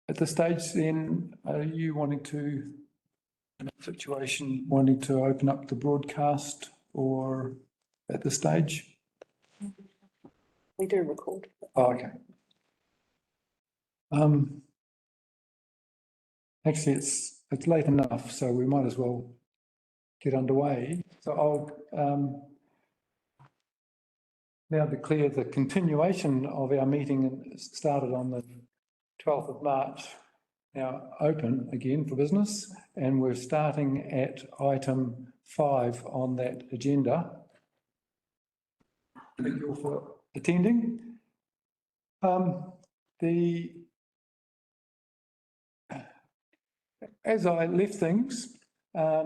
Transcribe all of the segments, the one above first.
At this stage then, are you wanting to, in that situation, wanting to open up the broadcast or at this stage? We do record. Oh, okay. Actually, it's late enough, so we might as well get underway. So I'll now declare the continuation of our meeting started on the 12th of March now open again for business, and we're starting at item 5 on that agenda. Thank you all for attending. As I left things, I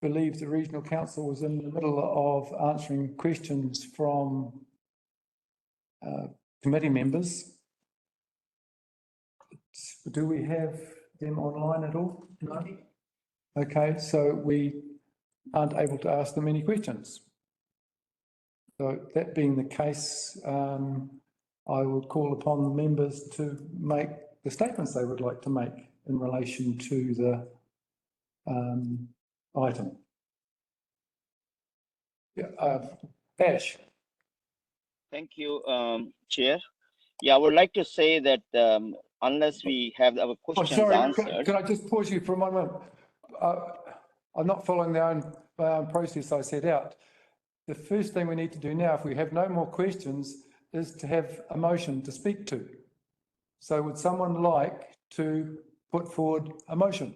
believe the Regional Council was in the middle of answering questions from committee members. Do we have them online at all? No? Okay, so we aren't able to ask them any questions. So that being the case, I would call upon the members to make the statements they would like to make in relation to the item. Yeah, Ash. Thank you, Chair. Yeah, I would like to say that unless we have our questions answered. Can I just pause you for a moment? I'm not following my own process I set out. The first thing we need to do now, if we have no more questions, is to have a motion to speak to. So would someone like to put forward a motion?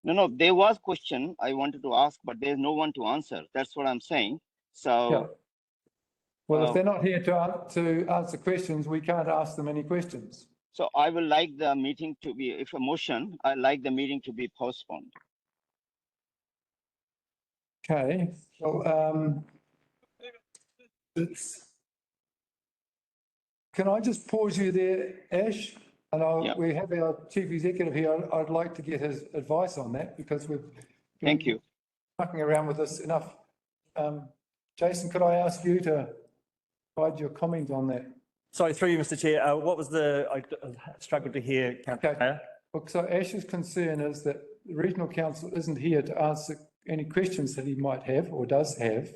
No, there was a question I wanted to ask, but there's no one to answer. That's what I'm saying. So. Yeah. Well, if they're not here to answer questions, we can't ask them any questions. So I would like the meeting to be, if a motion, I'd like the meeting to be postponed. Okay, well, can I just pause you there, Ash? And we have our Chief Executive here. I'd like to get his advice on that because we've been fucking around with this enough. Jason, could I ask you to provide your comment on that? Sorry, through you, Mr. Chair. What was I struggled to hear, Councillor. Okay. Look, so Ash's concern is that the Regional Council isn't here to answer any questions that he might have or does have.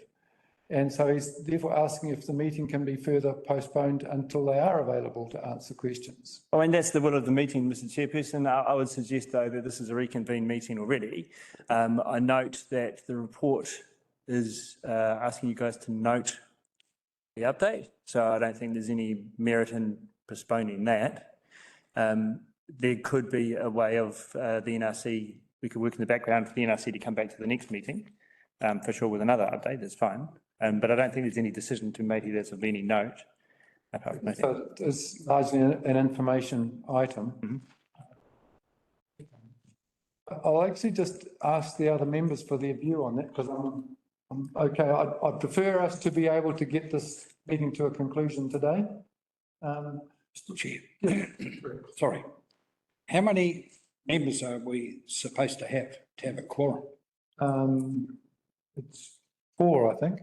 And so he's therefore asking if the meeting can be further postponed until they are available to answer questions. I mean, that's the will of the meeting, Mr. Chairperson. I would suggest, though, that this is a reconvened meeting already. I note that the report is asking you guys to note the update. So I don't think there's any merit in postponing that. There could be a way of the NRC, we could work in the background for the NRC to come back to the next meeting, for sure, with another update, that's fine. But I don't think there's any decision to make it as of any note. So it's largely an information item. Mm-hmm. I'll actually just ask the other members for their view on that because I'm okay. I'd prefer us to be able to get this meeting to a conclusion today. Mr. Chair, sorry. How many members are we supposed to have a quorum? It's 4, I think.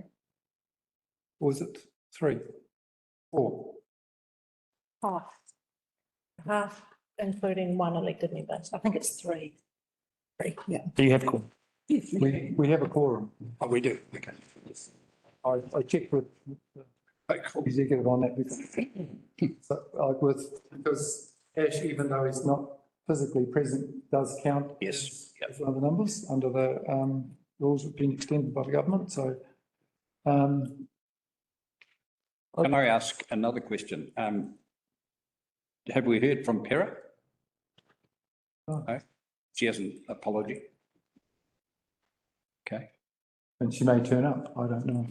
Or is it 3? 4. Half, including 1 elected member. I think it's 3. 3, yeah. Do you have quorum? Yes. We have a quorum. Oh, we do. Okay. Yes. I checked with the executive on that because Ash, even though he's not physically present, does count as one of the numbers under the rules that have been extended by the government. So, can I ask another question? Have we heard from Pera? No, she hasn't apology. Okay. And she may turn up. I don't know.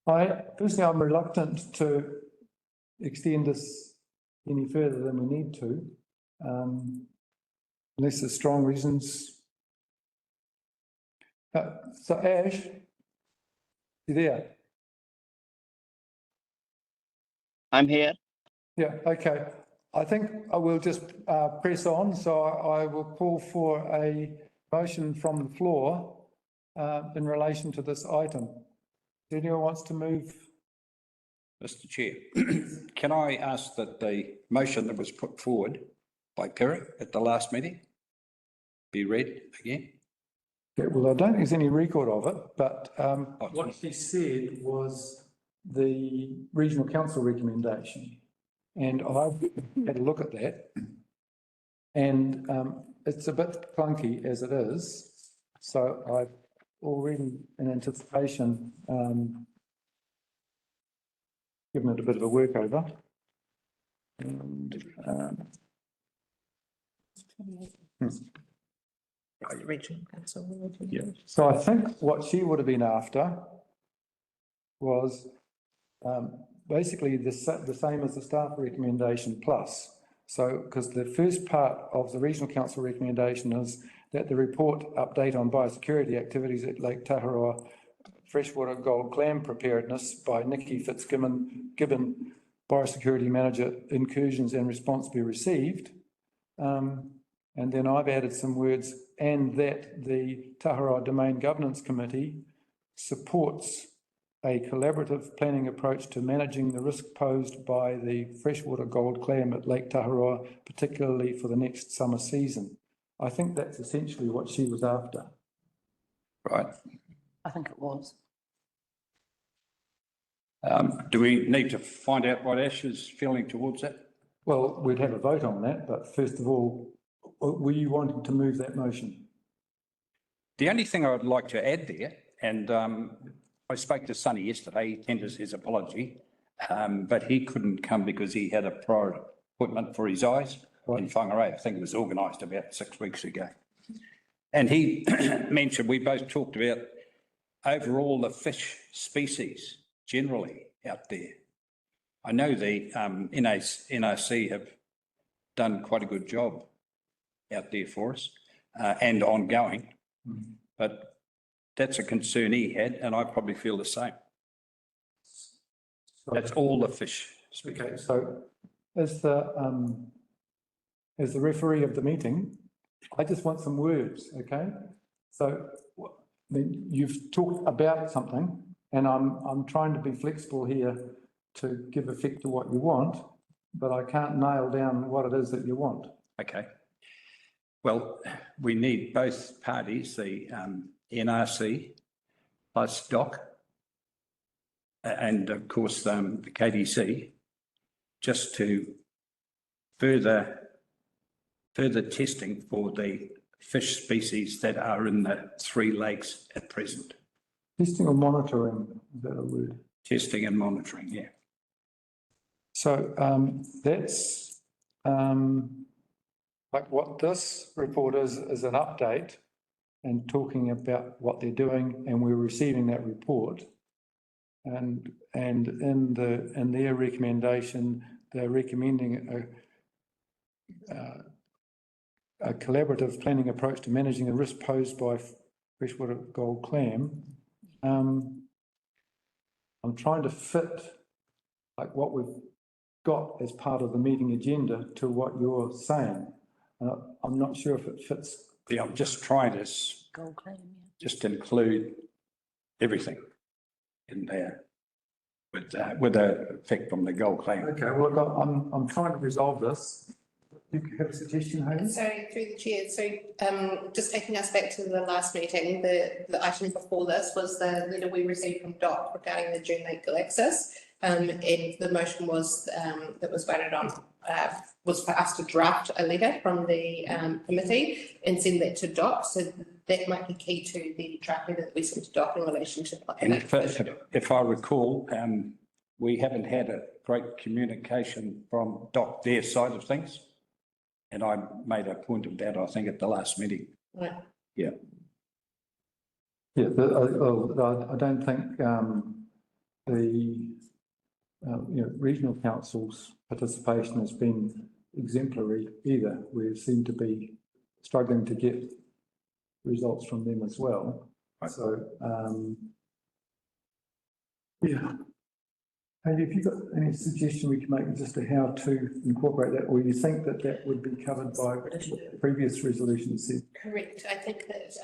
I personally, I'm reluctant to extend this any further than we need to, unless there's strong reasons. So Ash, you there? I'm here. Yeah, okay. I think I will just press on. So I will call for a motion from the floor in relation to this item? Does anyone wants to move? Mr. Chair, can I ask that the motion that was put forward by Piri at the last meeting be read again? Yeah, well, I don't think there's any record of it, but what she said was the regional council recommendation. And I had a look at that. And it's a bit clunky as it is. So I've already, in anticipation, given it a bit of a workover. And, Regional council. yeah. So I think what she would have been after was basically the same as the staff recommendation plus. So, because the first part of the regional council recommendation is that the report update on biosecurity activities at Lake Taharoa freshwater gold clam preparedness by Nikki Fitzgibbon, biosecurity manager, incursions and response be received. And then I've added some words, and that the Taharoa Domain Governance Committee supports a collaborative planning approach to managing the risk posed by the freshwater gold clam at Lake Taharoa, particularly for the next summer season. I think that's essentially what she was after. Right. I think it was. Do we need to find out what Ash is feeling towards that? Well, we'd have a vote on that, but first of all, were you wanting to move that motion? The only thing I would like to add there, and I spoke to Sonny yesterday, he tenders his apology, but he couldn't come because he had a prior appointment for his eyes in Whangarei. I think it was organised about 6 weeks ago. And he mentioned, we both talked about overall the fish species generally out there. I know the NRC have done quite a good job out there for us and ongoing, but that's a concern he had, and I probably feel the same. That's all the fish. Okay, so as the referee of the meeting, I just want some words, okay? So you've talked about something, and I'm trying to be flexible here to give effect to what you want, but I can't nail down what it is that you want. Okay. Well, we need both parties, the NRC plus DOC, and of course the KDC, just to further testing for the fish species that are in the 3 lakes at present. Testing or monitoring, is that a word? Testing and monitoring, yeah. So that's like what this report is an update and talking about what they're doing, and we're receiving that report. And in their recommendation, they're recommending a collaborative planning approach to managing the risk posed by freshwater gold clam. I'm trying to fit like what we've got as part of the meeting agenda to what you're saying. I'm not sure if it fits. Yeah, I'm just trying to Gold claim, just include everything in there with the effect on the gold claim. Okay, well, look, I'm trying to resolve this. You have a suggestion, Hayley? So through the chair, so just taking us back to the last meeting, the item before this was the letter we received from DOC regarding the June Lake Galaxis. And the motion was that was voted on was for us to draft a letter from the committee and send that to DOC. So that might be key to the draft letter that we sent to DOC in relation to. And if I recall, we haven't had a great communication from DOC their side of things. And I made a point of that, I think, at the last meeting. Right. Yeah. Yeah, I don't think the regional council's participation has been exemplary either. We seem to be struggling to get results from them as well. Right. So, yeah. And have you got any suggestion we can make as to how to incorporate that, or you think that that would be covered by previous resolutions? Correct. I think that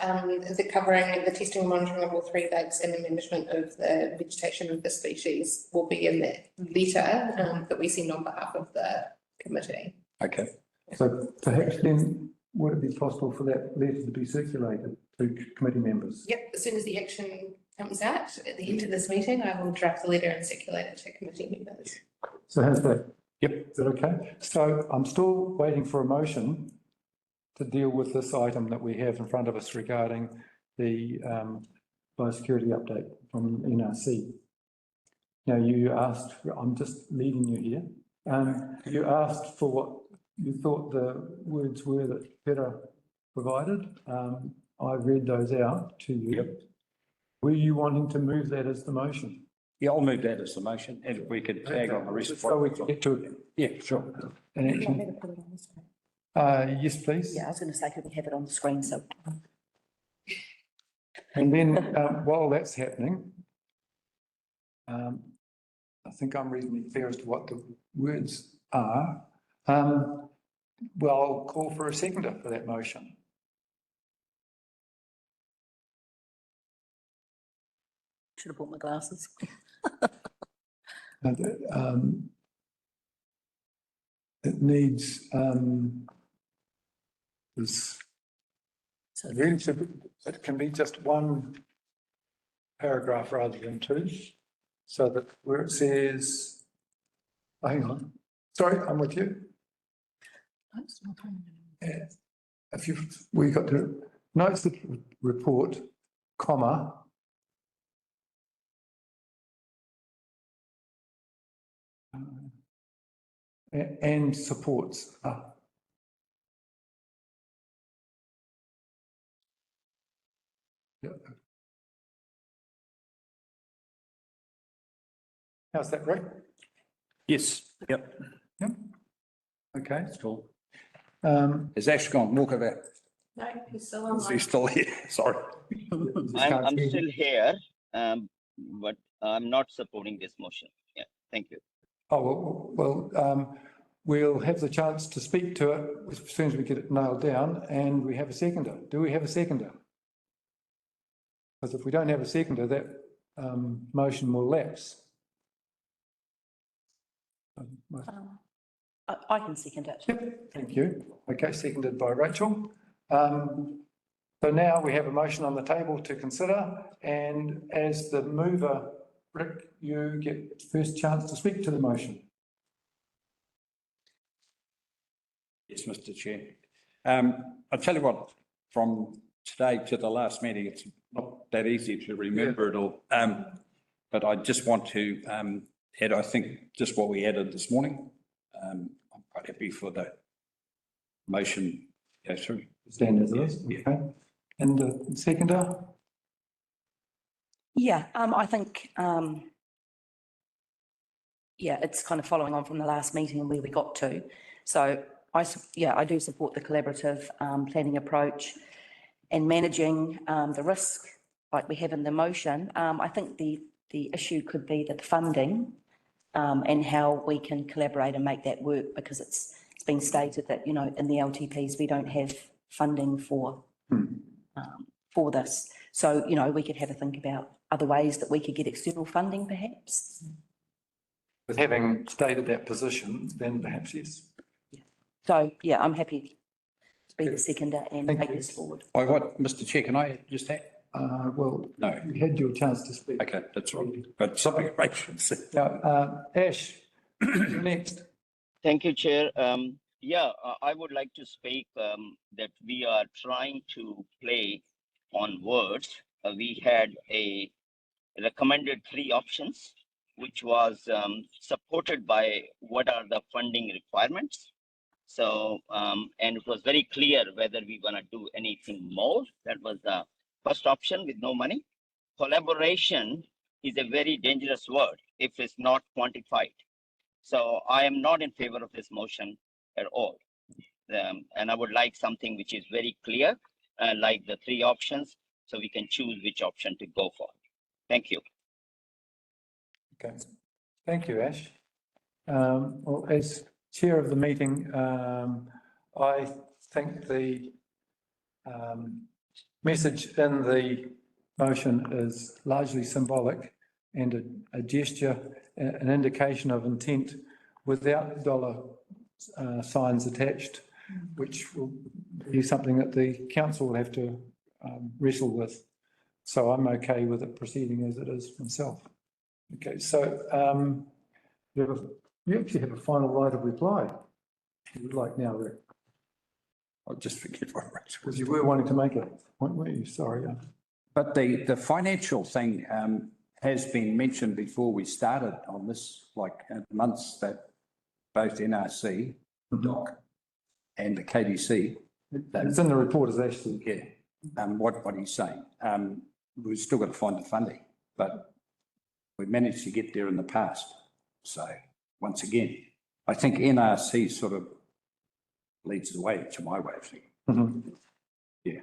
the covering the testing and monitoring of all three lakes and the management of the vegetation of the species will be in that letter that we send on behalf of the committee. Okay. So perhaps then, would it be possible for that letter to be circulated to committee members? Yep, as soon as the action comes out at the end of this meeting, I will draft the letter and circulate it to committee members. So how's that? Yep. Is that okay? So I'm still waiting for a motion to deal with this item that we have in front of us regarding the biosecurity update from NRC. Now, you asked, I'm just leading you here. You asked for what you thought the words were that Peter provided. I read those out to you. Yep. Were you wanting to move that as the motion? Yeah, I'll move that as the motion, and if we could tag on the rest. of So we what- can get to it. Yeah, sure. in You want me action. to put it on the screen? Yes, please. Yeah, I was going to say, could we have it on the screen? So And then while that's happening, I think I'm reasonably clear as to what the words are. Well, I'll call for a seconder for that motion. should have brought my glasses. It needs this. So Really, it can be just one paragraph rather than two. So that where it says, oh, hang on, sorry, I'm with you. Notes, not on. If we got to notes the report, comma. And supports. Yeah. How's that, Rick? Yes, yep. Yep. Okay. That's cool. Um, Is Ash gone? Walk over. No, he's still Is he online. still here? Sorry. I'm still here, but I'm not supporting this motion. Yeah, thank you. Oh, well, we'll have the chance to speak to it as soon as we get it nailed down, and we have a seconder. Do we have a seconder? Because if we don't have a seconder, that motion will lapse. I can second it. Yep, thank you. Okay, seconded by Rachel. So now we have a motion on the table to consider, and as the mover, Rick, you get first chance to speak to the motion. Yes, Mr. Chair. I'll tell you what, from today to the last meeting, it's not that easy to remember it all. But I just want to add, I think, just what we added this morning. I'm quite happy for the motion go through. Stand as it is, Yeah. okay. And the seconder? Yeah, I think, yeah, it's kind of following on from the last meeting and where we got to. So I do support the collaborative planning approach and managing the risk like we have in the motion. I think the issue could be the funding and how we can collaborate and make that work, because it's been stated that, you know, in the LTPs, we don't have funding for this. So, you know, we could have a think about other ways that we could get external funding perhaps. With having stated that position, then perhaps yes. So, yeah, I'm happy to be the seconder and Thank take you. this forward. What, Mr. Chair, can I just add? Well, No. you had your chance to speak. Okay, that's right. But something Rachel said. Now, Ash, you're next. Thank you, Chair. I would like to speak that we are trying to play on words. We had a recommended 3 options, which was supported by what are the funding requirements. So, and it was very clear whether we want to do anything more. That was the first option with no money. Collaboration is a very dangerous word if it's not quantified. So I am not in favor of this motion at all. And I would like something which is very clear, like the 3 options, so we can choose which option to go for. Thank you. Okay, thank you, Ash. Well, as chair of the meeting, I think the message in the motion is largely symbolic and a gesture, an indication of intent without dollar signs attached, which will be something that the council will have to wrestle with. So I'm okay with it proceeding as it is myself. Okay, so you actually have a final right of reply. You would like now, Rick, I'll just forget what it was. because you were wanting to make a point, weren't you? Sorry. But the financial thing has been mentioned before we started on this, like months that both NRC, DOC and the KDC. It's in the report as actually. Yeah, what he's saying. We've still got to find the funding, but we managed to get there in the past. So once again, I think NRC sort of leads the way to my way of thinking. Mm-hmm. Yeah.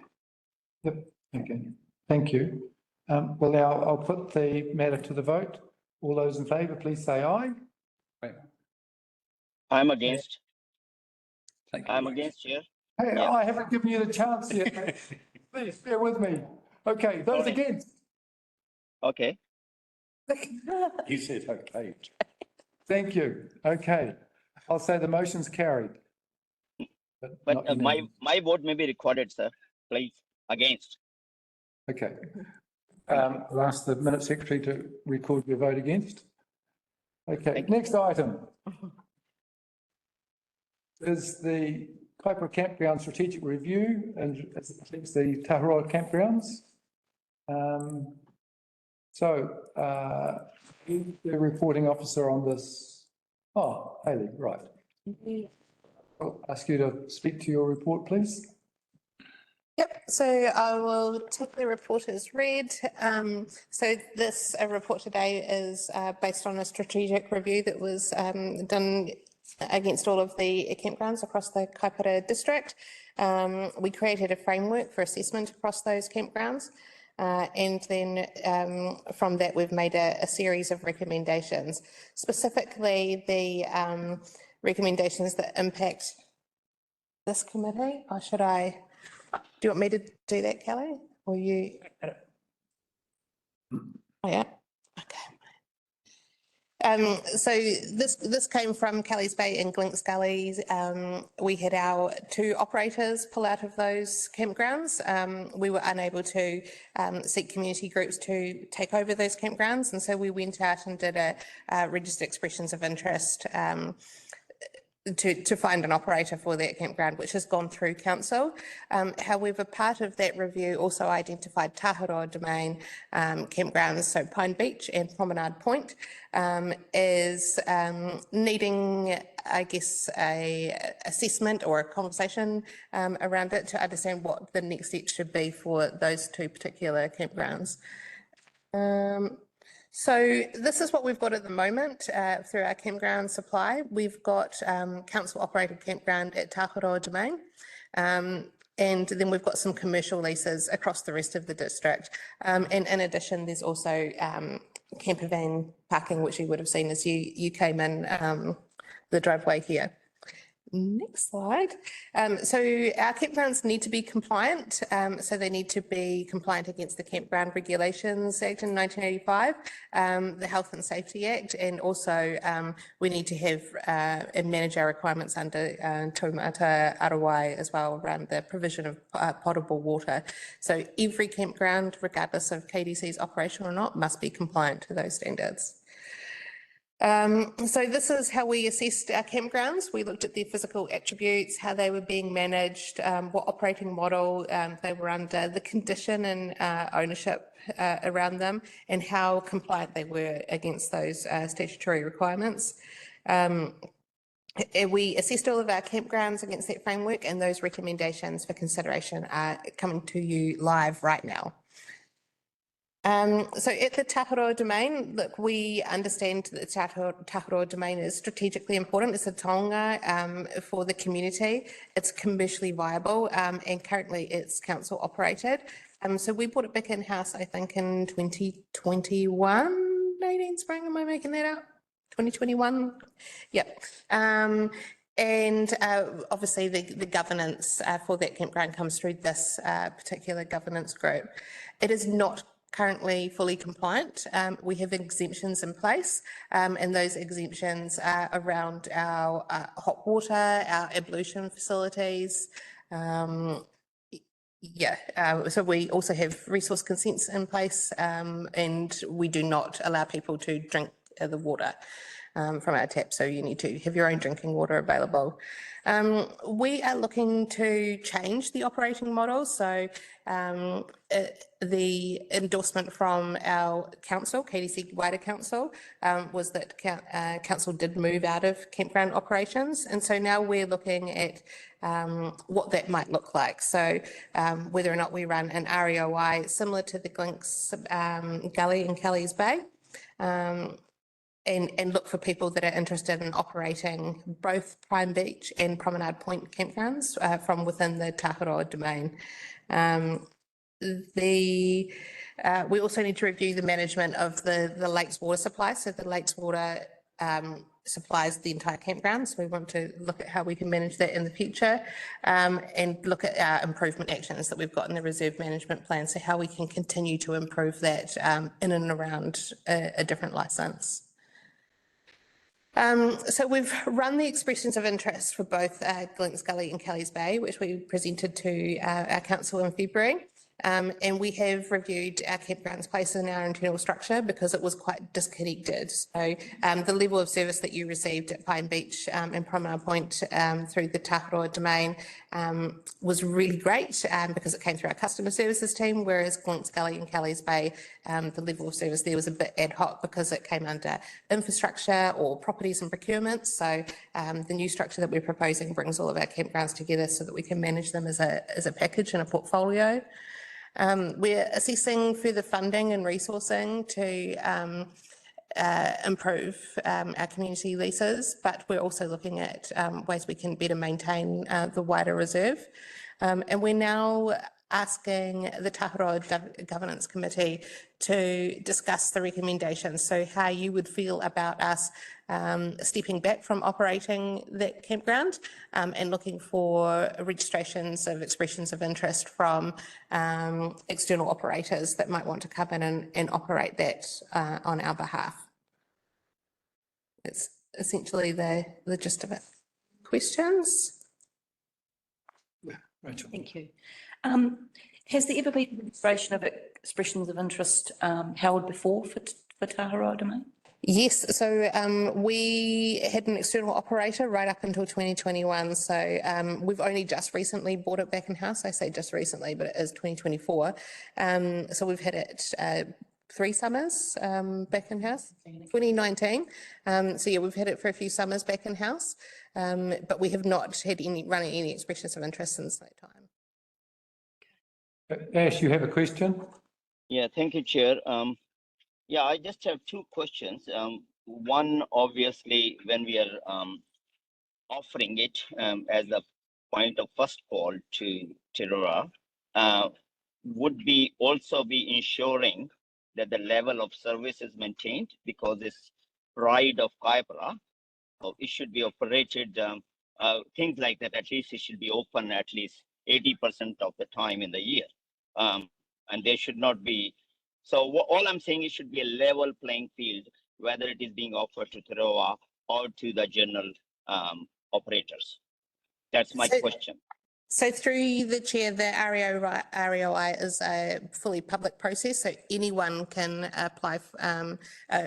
Yep, okay, thank you. Well, now I'll put the matter to the vote. All those in favour, please say aye. I'm against. Thank you. I'm against, Chair. Hey, Yeah. I haven't given you the chance yet. Please bear with me. Okay, those Sorry. against. Okay. You said okay. Thank you. Okay, I'll say the motion's carried. But not unanimous. my vote may be recorded, sir. Please, against. Okay. I'll ask the minute secretary to record your vote against. Okay, Thank you. next item is the Kaipara Campground Strategic Review and it's the Taharoa campgrounds. The reporting officer on this, oh, Hayley, right. I'll ask you to speak to your report, please. Yep, so I will take the report as read. So this report today is based on a strategic review that was done against all of the campgrounds across the Kaipara district. We created a framework for assessment across those campgrounds. And then from that, we've made a series of recommendations, specifically the recommendations that impact this committee. Or should I, do you want me to do that, Kelly? Or you? Oh, yeah, okay. So this came from Kelly's Bay and Glinks Gullies. We had our two operators pull out of those campgrounds. We were unable to seek community groups to take over those campgrounds, and so we went out and did a registered expressions of interest to find an operator for that campground, which has gone through council. However, part of that review also identified Taharoa domain campgrounds, so Pine Beach and Promenade Point, as needing, I guess, a assessment or a conversation around it to understand what the next step should be for those two particular campgrounds. So this is what we've got at the moment through our campground supply. We've got council operated campground at Taharoa domain. And then we've got some commercial leases across the rest of the district. And in addition, there's also camper van parking, which you would have seen as you came in the driveway here. Next slide. So our campgrounds need to be compliant. So they need to be compliant against the Campground Regulations Act in 1985, the Health and Safety Act, and also we need to have and manage our requirements under Taumata Arawai as well around the provision of potable water. So every campground, regardless of KDC's operation or not, must be compliant to those standards. So this is how we assessed our campgrounds. We looked at their physical attributes, how they were being managed, what operating model they were under, the condition and ownership around them, and how compliant they were against those statutory requirements. We assessed all of our campgrounds against that framework, and those recommendations for consideration are coming to you live right now. So at the Taharoa domain, look, we understand that the Taharoa domain is strategically important. It's a taonga for the community. It's commercially viable and currently it's council operated. So we brought it back in-house, I think, in 2021, Nadine Spring, am I making that up? 2021? Yep. And obviously the governance for that campground comes through this particular governance group. It is not currently fully compliant. We have exemptions in place, and those exemptions are around our hot water, our ablution facilities. So we also have resource consents in place, and we do not allow people to drink the water from our tap, so you need to have your own drinking water available. We are looking to change the operating model, so the endorsement from our council, KDC Wider Council, was that council did move out of campground operations, and so now we're looking at what that might look like. So whether or not we run an REOI similar to the Glinks Gully in Kelly's Bay, and look for people that are interested in operating both Prime Beach and Promenade Point campgrounds from within the Taharoa domain. We also need to review the management of the lake's water supply. So the lake's water supplies the entire campground. So we want to look at how we can manage that in the future, and look at our improvement actions that we've got in the reserve management plan. So how we can continue to improve that in and around a different licence. So we've run the expressions of interest for both Glinks Gully and Kelly's Bay, which we presented to our council in February. And we have reviewed our campground's place in our internal structure because it was quite disconnected. So the level of service that you received at Pine Beach and Promenade Point through the Taharoa domain was really great because it came through our customer services team, whereas Glinks Gully and Kelly's Bay, the level of service there was a bit ad hoc because it came under infrastructure or properties and procurement. So the new structure that we're proposing brings all of our campgrounds together so that we can manage them as a package and a portfolio. We're assessing further funding and resourcing to improve our community leases, but we're also looking at ways we can better maintain the wider reserve. And we're now asking the Taharoa Governance Committee to discuss the recommendations. So how you would feel about us stepping back from operating that campground and looking for registrations of expressions of interest from external operators that might want to come in and operate that on our behalf. It's essentially the gist of it. Questions? Yeah, Rachel. Thank you. Has there ever been registration of expressions of interest held before for Taharoa domain? Yes, so we had an external operator right up until 2021. So we've only just recently bought it back in-house. I say just recently, but it is 2024. So we've had it 3 summers back in-house, 2019. So yeah, we've had it for a few summers back in-house, but we have not had running any expressions of interest since that time. Ash, you have a question? Yeah, thank you, Chair. Yeah, I just have 2 questions. One, obviously, when we are offering it as a point of first call to Taharoa, would we also be ensuring that the level of service is maintained, because it's pride of Kaipara, so it should be operated, things like that, at least it should be open at least 80% of the time in the year. And there should not be, so all I'm saying, it should be a level playing field, whether it is being offered to Taharoa or to the general operators. That's my question. So through the chair, the REOI is a fully public process, so anyone can apply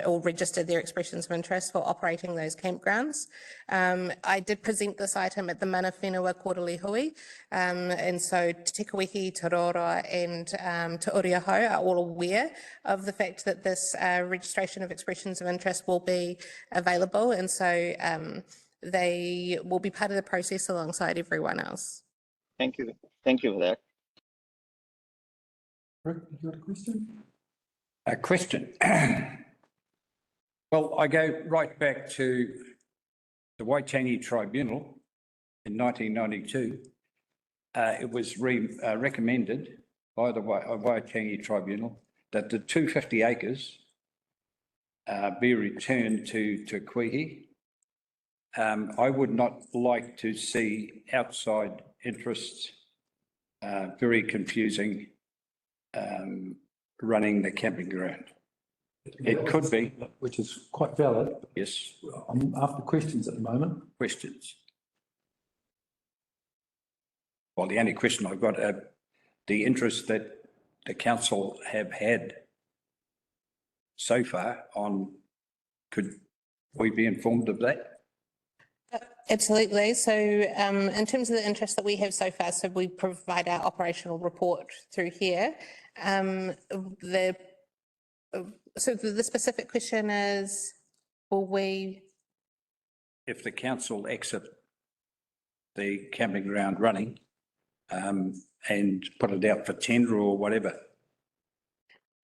or register their expressions of interest for operating those campgrounds. I did present this item at the Mana Whenua quarterly hui, and so Te Kuiki, Te Rora and Te Uriaho are all aware of the fact that this registration of expressions of interest will be available, and so they will be part of the process alongside everyone else. Thank you. Thank you for that. Rick, you got a question? A question. Well, I go right back to the Waitangi Tribunal in 1992. It was recommended by the Waitangi Tribunal that the 250 acres be returned to Te Kuihi. I would not like to see outside interests, very confusing, running the camping ground. It could be, Which is quite valid. yes, I'm after questions at the moment. questions. Well, the only question I've got, the interest that the council have had so far on, could we be informed of that? Absolutely. So in terms of the interest that we have so far, so we provide our operational report through here. So the specific question is, will we, If the council exit the camping ground running, and put it out for tender or whatever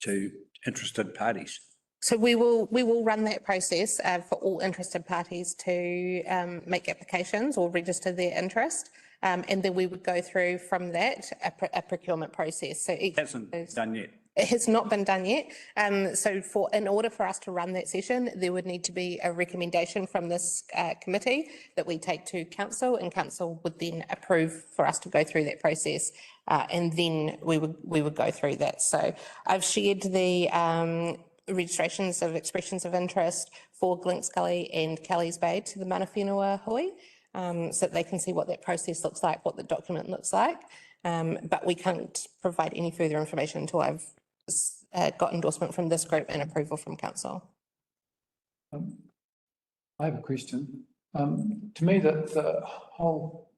to interested parties? so we will run that process for all interested parties to make applications or register their interest. And then we would go through from that a procurement process. So each Hasn't done yet. It has not been done yet. So in order for us to run that session, there would need to be a recommendation from this committee that we take to council, and council would then approve for us to go through that process. And then we would go through that. So I've shared the registrations of expressions of interest for Glinks Gully and Kelly's Bay to the Mana Whenua Hui, so that they can see what that process looks like, what the document looks like. But we can't provide any further information until I've got endorsement from this group and approval from council. I have a question. To me, the whole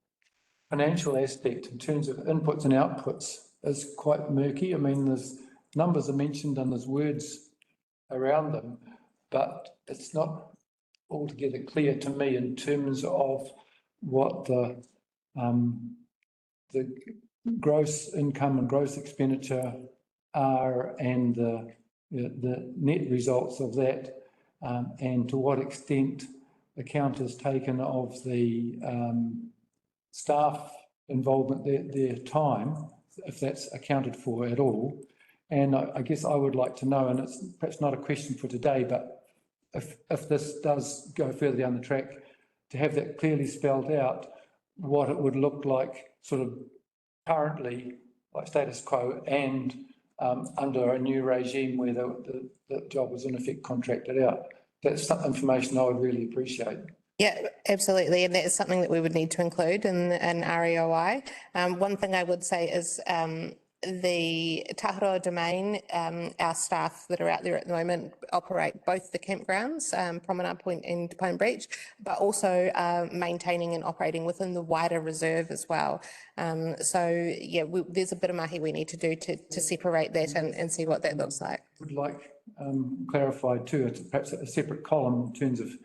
financial aspect in terms of inputs and outputs is quite murky. I mean, there's numbers are mentioned and there's words around them, but it's not altogether clear to me in terms of what the gross income and gross expenditure are, and the net results of that, and to what extent account is taken of the staff involvement, their time, if that's accounted for at all. And I guess I would like to know, and it's perhaps not a question for today, but if this does go further down the track, to have that clearly spelled out, what it would look like sort of currently, like status quo, and under a new regime where the job was in effect contracted out. That's some information I would really appreciate. Yeah, absolutely. And that is something that we would need to include in REOI. One thing I would say is the Taharoa domain, our staff that are out there at the moment operate both the campgrounds, Promenade Point and Pine Beach, but also maintaining and operating within the wider reserve as well. So yeah, there's a bit of mahi we need to do to separate that and see what that looks like. Would like clarified too, it's perhaps a separate column in terms of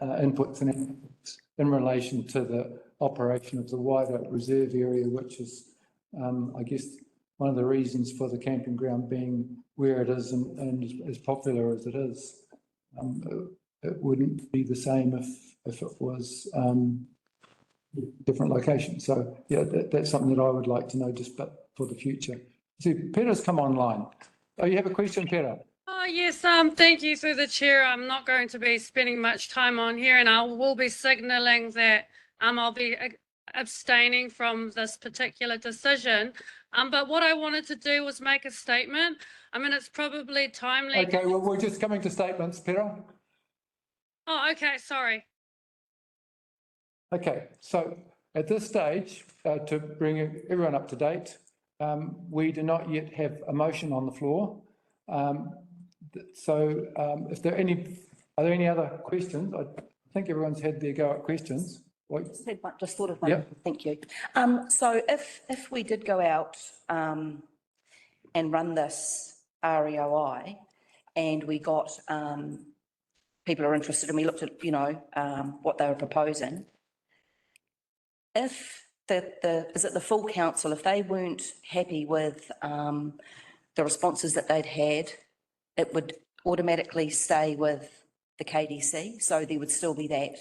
inputs and outputs in relation to the operation of the wider reserve area, which is, I guess, one of the reasons for the camping ground being where it is and as popular as it is. It wouldn't be the same if it was different location. So yeah, that's something that I would like to know just but for the future. See, Peter's come online. Oh, you have a question, Peter? Oh, yes, thank you through the chair. I'm not going to be spending much time on here, and I will be signalling that I'll be abstaining from this particular decision. But what I wanted to do was make a statement. I mean, it's probably timely. Okay, well, we're just coming to statements, Peter. Oh, okay, sorry. Okay, so at this stage, to bring everyone up to date, we do not yet have a motion on the floor. So if there are there any other questions? I think everyone's had their go at questions. Just thought of one. Yep. Thank you. So if we did go out and run this REOI and we got people are interested and we looked at, what they were proposing, if is it the full council, if they weren't happy with the responses that they'd had, it would automatically stay with the KDC. So there would still be that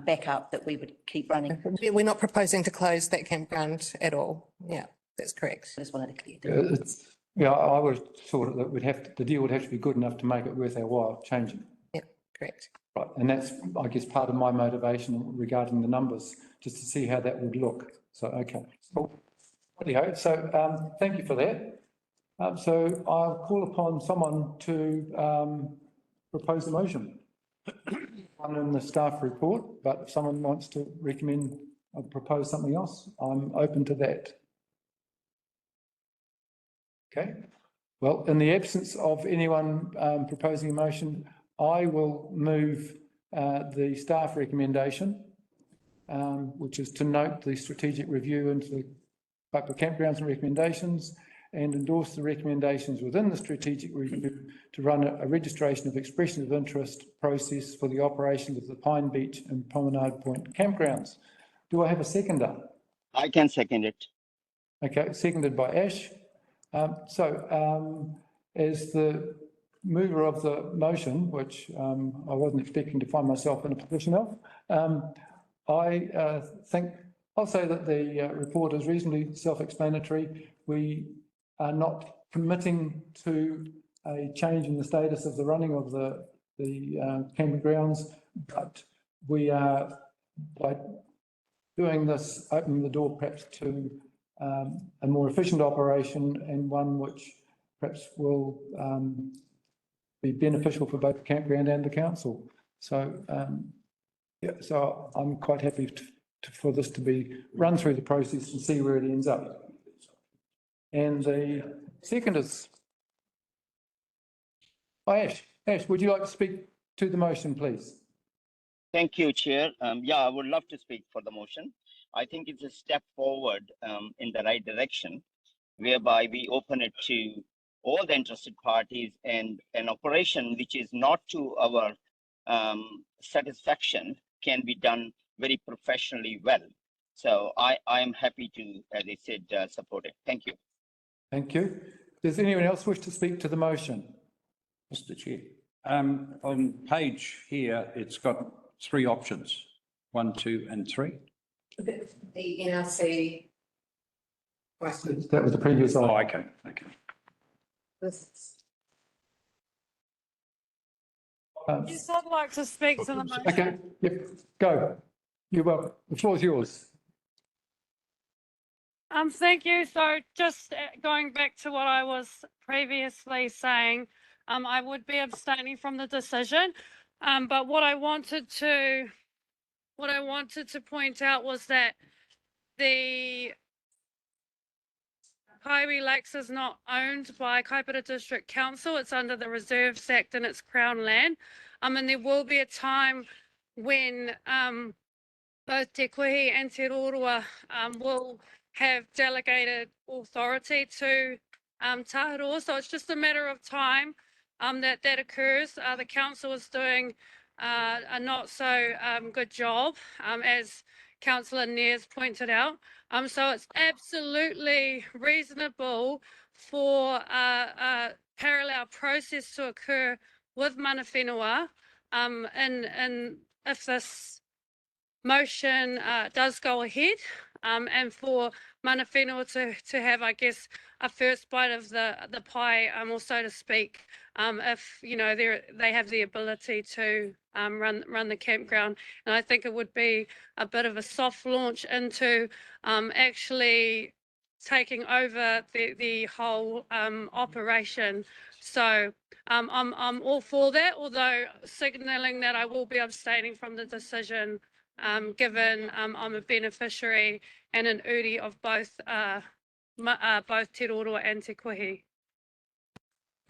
backup that we would keep running. We're not proposing to close that campground at all. Yeah, that's correct. I just wanted to clear that. Yeah, I would thought that the deal would have to be good enough to make it worth our while changing. Yeah, Correct. Right, and that's, I guess, part of my motivation regarding the numbers, just to see how that would look. So, okay, cool. Anyhow, so thank you for that. So I'll call upon someone to propose a motion. One in the staff report, but if someone wants to recommend or propose something else, I'm open to that. Okay, well, in the absence of anyone proposing a motion, I will move the staff recommendation, which is to note the strategic review into the Kaipara campgrounds and recommendations, and endorse the recommendations within the strategic review to run a registration of expression of interest process for the operations of the Pine Beach and Promenade Point campgrounds. Do I have a seconder? I can second it. Okay, seconded by Ash. As the mover of the motion, which I wasn't expecting to find myself in a position of, I think I'll say that the report is reasonably self-explanatory. We are not committing to a change in the status of the running of the camping grounds, but we are, by doing this, opening the door perhaps to a more efficient operation, and one which perhaps will be beneficial for both the campground and the council. So, yeah, so I'm quite happy for this to be run through the process and see where it ends up. And the second is, Ash, would you like to speak to the motion, please? Thank you, Chair. Yeah, I would love to speak for the motion. I think it's a step forward in the right direction, whereby we open it to all the interested parties, and an operation which is not to our satisfaction can be done very professionally well. So I am happy to, as I said, support it. Thank you. Thank you. Does anyone else wish to speak to the motion? Mr. Chair, on page here, it's got 3 options, 1, 2, and 3. The NRC. That was the previous Oh, item. okay. This. Yes, I'd like to speak to the motion. Okay, yep, go. You're welcome. The floor is yours. Thank you. So just going back to what I was previously saying, I would be abstaining from the decision. But what I wanted to point out was that the Kaipara Lakes is not owned by Kaipara District Council. It's under the Reserves Act and it's Crown land. And there will be a time when both Te Kuhi and Te Taharoa will have delegated authority to Taharoa. So it's just a matter of time that occurs. The council is doing a not so good job, as Councillor Nair's pointed out. So it's absolutely reasonable for a parallel process to occur with mana whenua, and if this motion does go ahead, and for mana whenua to have, I guess, a first bite of the pie, or so to speak, if they have the ability to run the campground. And I think it would be a bit of a soft launch into actually taking over the whole operation. So I'm all for that, although signalling that I will be abstaining from the decision, given I'm a beneficiary and an uri of both Te Roroa and Te Kuhi.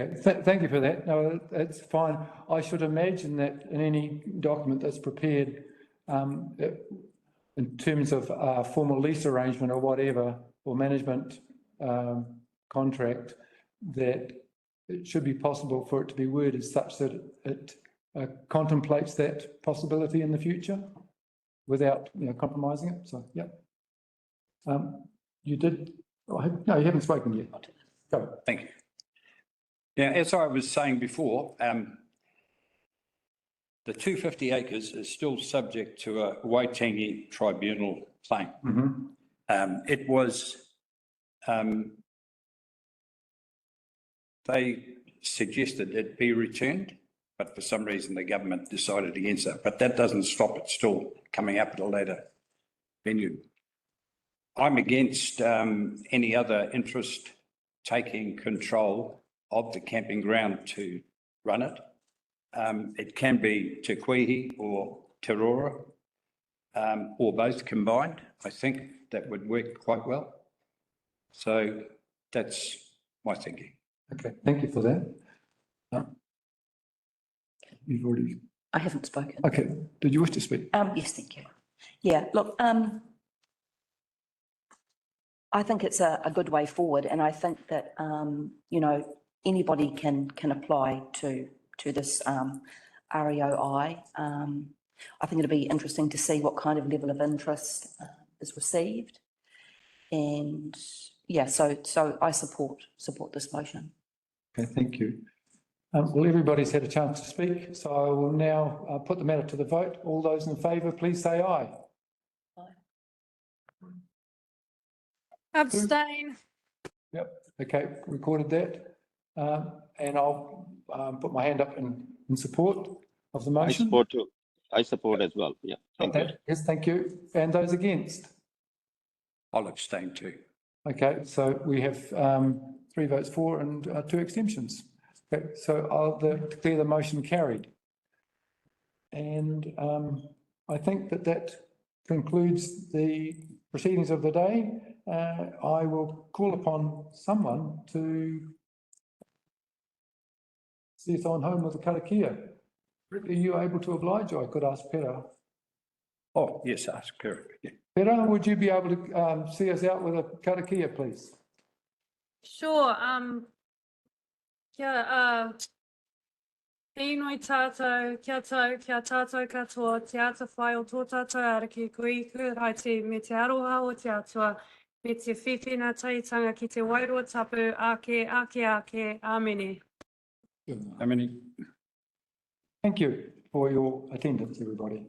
Okay, thank you for that. No, that's fine. I should imagine that in any document that's prepared, in terms of a formal lease arrangement or whatever, or management contract, that it should be possible for it to be worded such that it contemplates that possibility in the future without, compromising it. So, yeah. You did. No, you haven't spoken yet. Go. Thank you. Yeah, as I was saying before, the 250 acres is still subject to a Waitangi tribunal claim. It was, they suggested it be returned, but for some reason the government decided against that. But that doesn't stop it still coming up at a later venue. I'm against any other interest taking control of the camping ground to run it. It can be Te Kuihi or Taharoa, or both combined. I think that would work quite well. So that's my thinking. Okay, thank you for that. You've already, I haven't spoken. okay, did you wish to speak? Yes, thank you. Yeah, look, I think it's a good way forward, and I think that, you know, anybody can apply to this REOI. I think it'll be interesting to see what kind of level of interest is received. And yeah, so I support this motion. Okay, thank you. Well, everybody's had a chance to speak, so I will now put the matter to the vote. All those in favour, please say aye. Abstain. Yep, okay, recorded that. And I'll put my hand up in support of the I motion. support too. I support as well. Yeah. Got Thank you. that? Yes, thank you. And those against? I'll abstain too. Okay, so we have 3 votes for and 2 abstentions. Okay, so I'll declare the motion carried. And I think that concludes the proceedings of the day. I will call upon someone to see us on home with a karakia. Rick, are you able to oblige? Or I could ask Pera. Oh, yes, ask her. Yeah. Pera, would you be able to see us out with a karakia, please? Sure, Inoi tātou, kia tātou katoa, te ata whai o tō tātou araki, kuiku, hai te me te aroha o te atua, me te whiwhina taitanga ki te wairua tapu, ake, amene. How many? Thank you for your attendance, everybody.